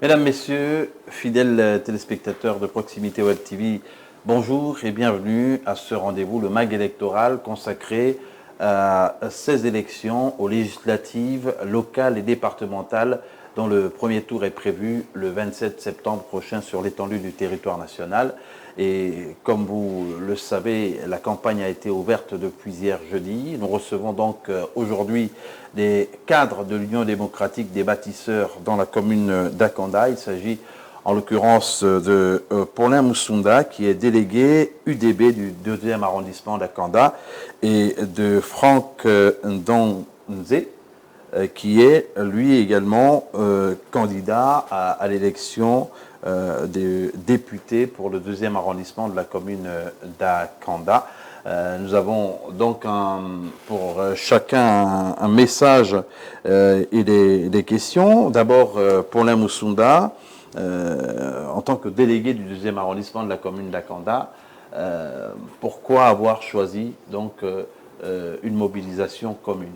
Mesdames, Messieurs, fidèles téléspectateurs de Proximité Web TV, bonjour et bienvenue à ce rendez-vous, le MAG électoral consacré à ces élections aux législatives locales et départementales dont le premier tour est prévu le 27 septembre prochain sur l'étendue du territoire national. Et comme vous le savez, la campagne a été ouverte depuis hier jeudi. Nous recevons donc aujourd'hui des cadres de l'Union démocratique des bâtisseurs dans la commune d'Akanda. Il s'agit en l'occurrence de Paulin Moussunda, qui est délégué UDB du 2e arrondissement d'Akanda, et de Franck Ndonze, qui est lui également candidat à l'élection des députés pour le 2e arrondissement de la commune d'Akanda. Nous avons donc pour chacun un message et des questions. D'abord, Paulin Moussunda, en tant que délégué du 2e arrondissement de la commune d'Akanda, pourquoi avoir choisi donc une mobilisation commune?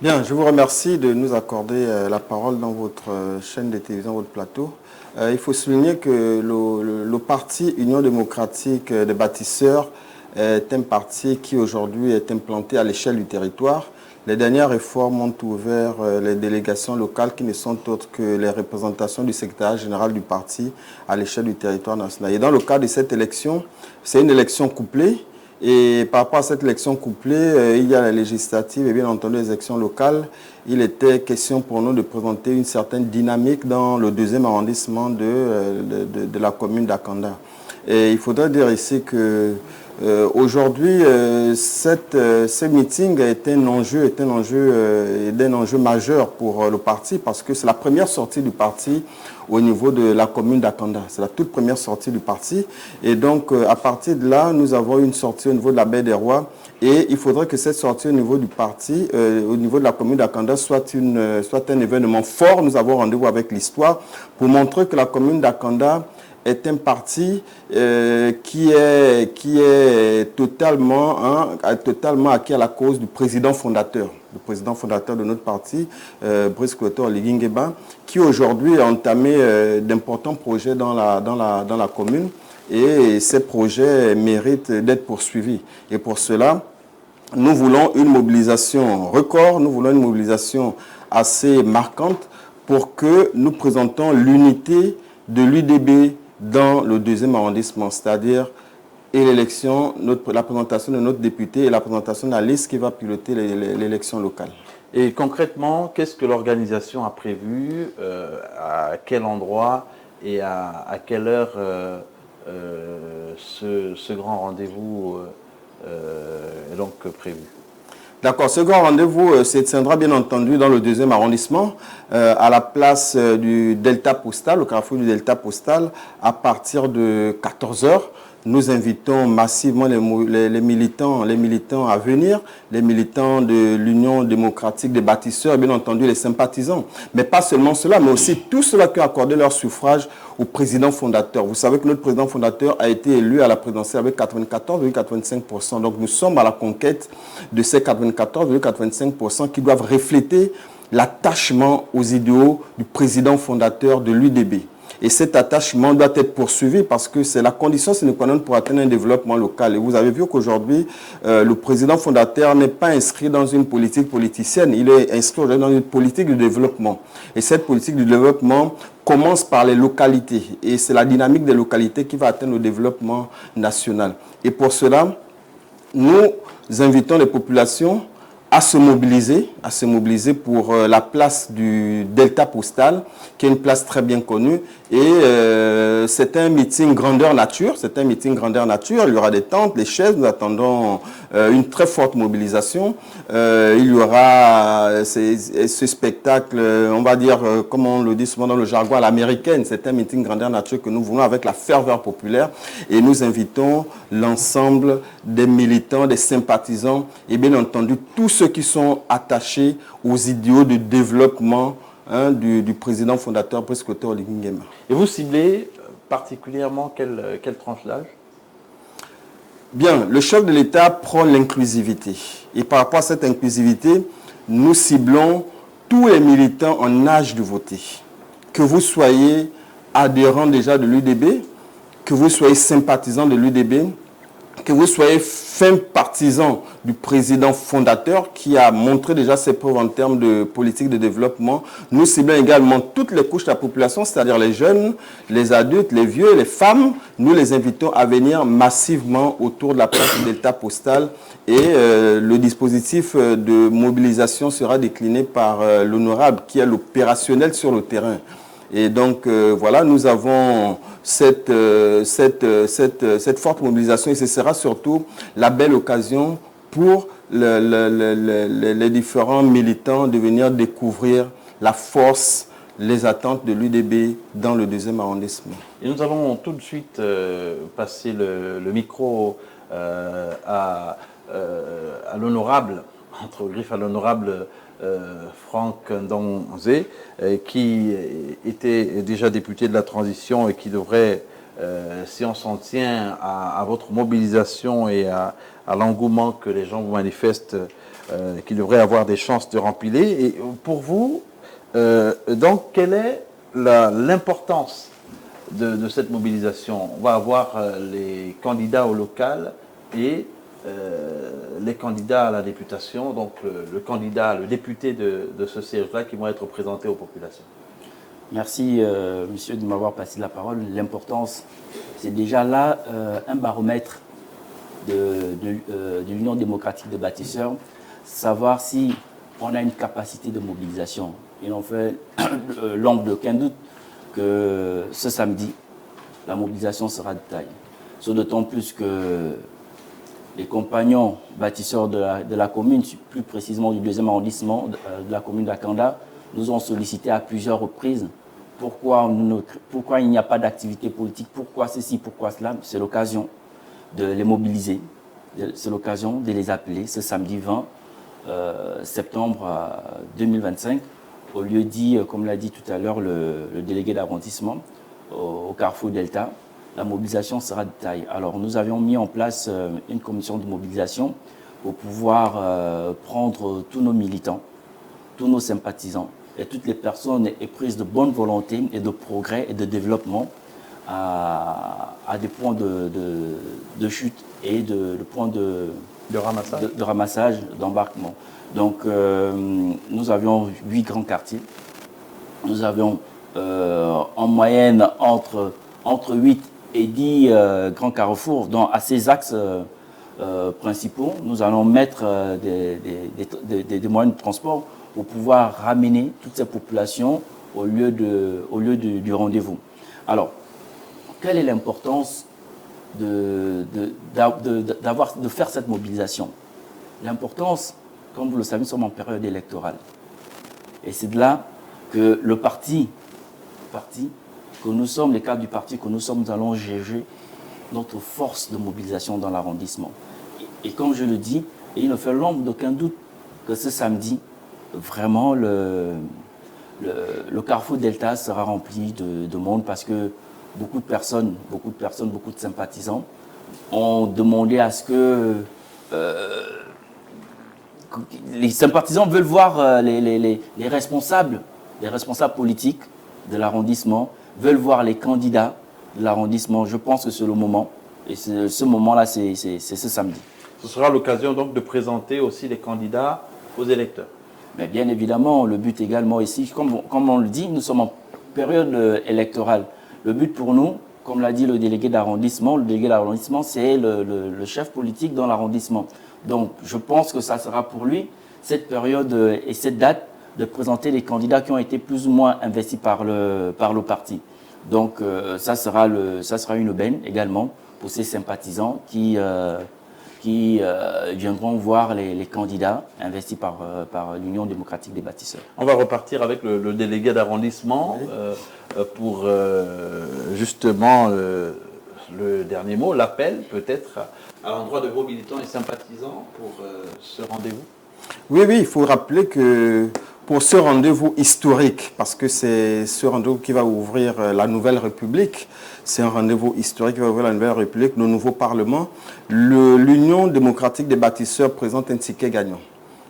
Bien, je vous remercie de nous accorder la parole dans votre chaîne de télévision, votre plateau. Il faut souligner que le parti Union démocratique des bâtisseurs est un parti qui aujourd'hui est implanté à l'échelle du territoire. Les dernières réformes ont ouvert les délégations locales qui ne sont autres que les représentations du secrétariat général du parti à l'échelle du territoire national. Et dans le cadre de cette élection, c'est une élection couplée. Et par rapport à cette élection couplée, il y a la législative et bien entendu les élections locales. Il était question pour nous de présenter une certaine dynamique dans le 2e arrondissement de la commune d'Akanda. Et il faudrait dire ici que aujourd'hui, ce meeting est un enjeu majeur pour le parti parce que c'est la première sortie du parti au niveau de la commune d'Akanda. C'est la toute première sortie du parti. Et donc, à partir de là, nous avons une sortie au niveau de la Baie des Rois. Et il faudrait que cette sortie au niveau du parti, au niveau de la commune d'Akanda, soit un événement fort. Nous avons rendez-vous avec l'histoire pour montrer que la commune d'Akanda est un parti qui est totalement acquis à la cause du président fondateur. Le président fondateur de notre parti, Brice Clotaire Oligui Nguema, qui aujourd'hui a entamé d'importants projets dans la commune et ces projets méritent d'être poursuivis. Et pour cela, nous voulons une mobilisation record, nous voulons une mobilisation assez marquante pour que nous présentons l'unité de l'UDB dans le 2e arrondissement, c'est-à-dire l'élection, la présentation de notre député et la présentation de la liste qui va piloter l'élection locale. Et concrètement, qu'est-ce que l'organisation a prévu, à quel endroit et à quelle heure ce grand rendez-vous est donc prévu? D'accord, ce grand rendez-vous se tiendra bien entendu dans le 2e arrondissement, à la place du Delta Postal, au carrefour du Delta Postal, à partir de 14 h. Nous invitons massivement les militants à venir, les militants de l'Union démocratique des bâtisseurs, bien entendu les sympathisants. Mais pas seulement cela, mais aussi tous ceux qui ont accordé leur suffrage au président fondateur. Vous savez que notre président fondateur a été élu à la présidentielle avec 94,85%. Donc nous sommes à la conquête de ces 94,85% qui doivent refléter l'attachement aux idéaux du président fondateur de l'UDB. Et cet attachement doit être poursuivi parce que c'est la condition sine qua non pour atteindre un développement local. Et vous avez vu qu'aujourd'hui, le président fondateur n'est pas inscrit dans une politique politicienne. Il est inscrit aujourd'hui dans une politique de développement. Et cette politique de développement commence par les localités. Et c'est la dynamique des localités qui va atteindre le développement national. Et pour cela, nous invitons les populations à se mobiliser pour la place du Delta Postal, qui est une place très bien connue. Et c'est un meeting grandeur nature. Il y aura des tentes, des chaises. Nous attendons une très forte mobilisation. Il y aura ce spectacle, on va dire, comme on le dit souvent dans le jargon à l'américaine, c'est un meeting grandeur nature que nous voulons avec la ferveur populaire. Et nous invitons l'ensemble des militants, des sympathisants et bien entendu tous ceux qui sont attachés aux idéaux de développement du président fondateur Brice Clotaire Oligui Nguema. Et vous ciblez particulièrement quelle tranche d'âge? Bien, le chef de l'État prône l'inclusivité. Et par rapport à cette inclusivité, nous ciblons tous les militants en âge de voter. que vous soyez adhérent déjà de l'UDB, que vous soyez sympathisant de l'UDB, que vous soyez fin partisan du président fondateur qui a montré déjà ses preuves en termes de politique de développement. Nous ciblons également toutes les couches de la population, c'est-à-dire les jeunes, les adultes, les vieux, les femmes. Nous les invitons à venir massivement autour de la place du Delta postal et le dispositif de mobilisation sera décliné par l'honorable qui est l'opérationnel sur le terrain. Et donc, voilà, nous avons cette forte mobilisation et ce sera surtout la belle occasion pour les différents militants de venir découvrir la force, les attentes de l'UDB dans le 2e arrondissement. Et nous allons tout de suite passer le micro à l'honorable, entre griffes à l'honorable Franck Ndonzé, qui était déjà député de la transition et qui devrait, si on s'en tient à votre mobilisation et à l'engouement que les gens vous manifestent, qui devrait avoir des chances de rempiler. Et pour vous, donc, quelle est l'importance de cette mobilisation? On va avoir les candidats au local et les candidats à la députation, donc le député de ce siège-là qui vont être présentés aux populations. Merci, monsieur, de m'avoir passé la parole. L'importance, c'est déjà là un baromètre de l'Union démocratique des bâtisseurs, savoir si on a une capacité de mobilisation. Et on fait l'ombre d'aucun doute que ce samedi, la mobilisation sera de taille. D'autant plus que les compagnons bâtisseurs de la commune, plus précisément du 2e arrondissement de la commune d'Akanda, nous ont sollicité à plusieurs reprises pourquoi il n'y a pas d'activité politique, pourquoi ceci, pourquoi cela. C'est l'occasion de les mobiliser, c'est l'occasion de les appeler ce samedi 20 septembre 2025, au lieu dit, comme l'a dit tout à l'heure le délégué d'arrondissement, au Carrefour Delta. La mobilisation sera de taille. Alors, nous avions mis en place une commission de mobilisation pour pouvoir prendre tous nos militants, tous nos sympathisants et toutes les personnes éprises de bonne volonté et de progrès et de développement à des points de chute et de points de ramassage, d'embarquement. Donc, nous avions 8 grands quartiers. Nous avions en moyenne entre 8 et 10 grands carrefours, donc à ces axes principaux, nous allons mettre des moyens de transport pour pouvoir ramener toutes ces populations au lieu du rendez-vous. Alors, quelle est l'importance de faire cette mobilisation? L'importance, comme vous le savez, nous sommes en période électorale. Et c'est de là que le parti que nous sommes, les cadres du parti que nous sommes, nous allons juger notre force de mobilisation dans l'arrondissement. Et comme je le dis, il ne fait l'ombre d'aucun doute que ce samedi, vraiment, le Carrefour Delta sera rempli de monde parce que beaucoup de personnes, beaucoup de sympathisants ont demandé à ce que les sympathisants veulent voir les responsables politiques de l'arrondissement, veulent voir les candidats de l'arrondissement. Je pense que c'est le moment. Et ce moment-là, c'est ce samedi. Ce sera l'occasion donc de présenter aussi les candidats aux électeurs. Mais bien évidemment, le but également ici, comme on le dit, nous sommes en période électorale. Le but pour nous, comme l'a dit le délégué d'arrondissement, c'est le chef politique dans l'arrondissement. Donc je pense que ça sera pour lui, cette période et cette date, de présenter les candidats qui ont été plus ou moins investis par le parti. Donc ça sera une aubaine également pour ces sympathisants qui viendront voir les candidats investis par l'Union démocratique des bâtisseurs. On va repartir avec le délégué d'arrondissement pour justement le dernier mot, l'appel peut-être à l'endroit de vos militants et sympathisants pour ce rendez-vous. Oui, il faut rappeler que pour ce rendez-vous historique, parce que c'est ce rendez-vous qui va ouvrir la Nouvelle République, c'est un rendez-vous historique qui va ouvrir la Nouvelle République, le nouveau Parlement, l'Union démocratique des bâtisseurs présente un ticket gagnant.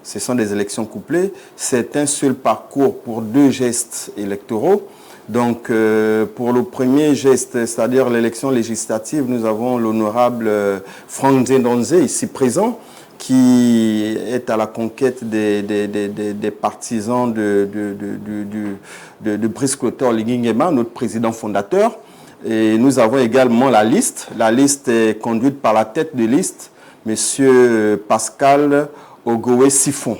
Ce sont des élections couplées, c'est un seul parcours pour 2 gestes électoraux. Donc, pour le premier geste, c'est-à-dire l'élection législative, nous avons l'honorable Franck Nzendonze, ici présent, qui est à la conquête des partisans de Brice Clotaire Oligui Nguema, notre président fondateur. Et nous avons également la liste. La liste est conduite par la tête de liste, M. Pascal Ogowe Sifon,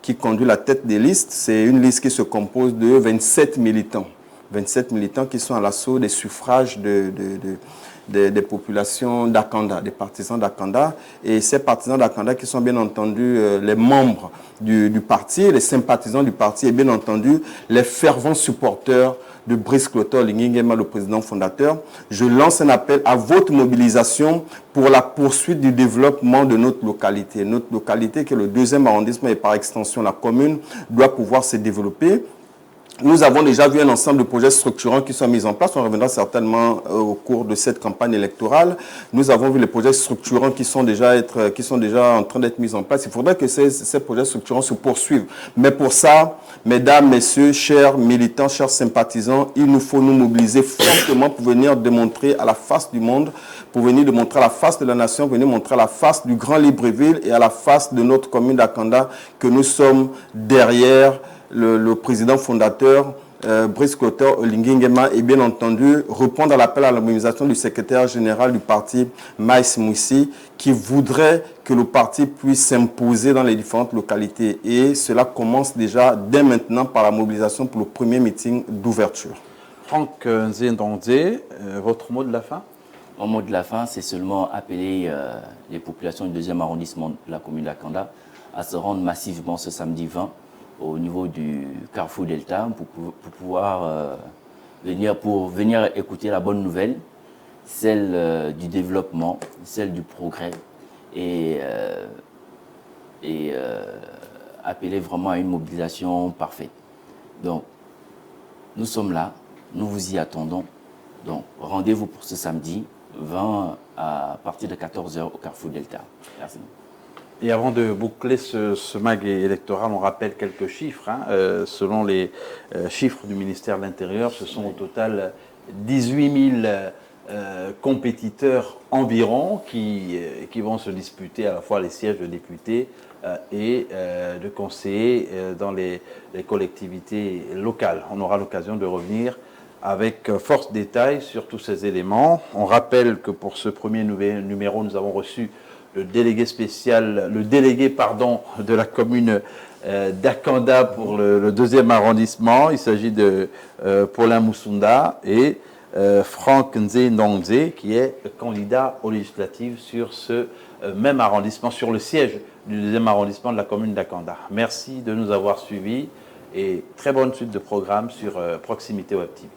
qui conduit la tête des listes. C'est une liste qui se compose de 27 militants. 27 militants qui sont à l'assaut des suffrages des populations d'Akanda, des partisans d'Akanda. Et ces partisans d'Akanda qui sont bien entendu les membres du parti, les sympathisants du parti et bien entendu les fervents supporters de Brice Clotaire Oligui Nguema, le président fondateur. Je lance un appel à votre mobilisation pour la poursuite du développement de notre localité. Notre localité qui est le 2e arrondissement et par extension la commune doit pouvoir se développer. Nous avons déjà vu un ensemble de projets structurants qui sont mis en place. On reviendra certainement au cours de cette campagne électorale. Nous avons vu les projets structurants qui sont déjà en train d'être mis en place. Il faudrait que ces projets structurants se poursuivent. Mais pour ça, mesdames, messieurs, chers militants, chers sympathisants, il nous faut nous mobiliser fortement pour venir démontrer à la face du monde, pour venir démontrer à la face de la nation, pour venir montrer à la face du Grand Libreville et à la face de notre commune d'Akanda que nous sommes derrière le président fondateur Brice Clotaire Oligui Nguema et bien entendu répondre à l'appel à la mobilisation du secrétaire général du parti Maïs Moussi qui voudrait que le parti puisse s'imposer dans les différentes localités et cela commence déjà dès maintenant par la mobilisation pour le premier meeting d'ouverture. Franck Nzendonze, votre mot de la fin? Mon mot de la fin, c'est seulement appeler les populations du 2e arrondissement de la commune d'Akanda à se rendre massivement ce samedi 20 au niveau du Carrefour Delta pour pouvoir venir écouter la bonne nouvelle, celle du développement, celle du progrès et appeler vraiment à une mobilisation parfaite. Donc, nous sommes là, nous vous y attendons. Donc, rendez-vous pour ce samedi 20 à partir de 14h au Carrefour Delta. Merci. Et avant de boucler ce mag électoral, on rappelle quelques chiffres. Selon les chiffres du ministère de l'Intérieur, ce sont au total 18 000 compétiteurs environ qui vont se disputer à la fois les sièges de députés et de conseillers dans les collectivités locales. On aura l'occasion de revenir avec force détail sur tous ces éléments. On rappelle que pour ce premier numéro, nous avons reçu le délégué de la commune d'Akanda pour le 2e arrondissement. Il s'agit de Paulin Moussunda et Franck Nzendonze qui est candidat aux législatives sur ce même arrondissement, sur le siège du 2e arrondissement de la commune d'Akanda. Merci de nous avoir suivis et très bonne suite de programme sur Proximité Web TV.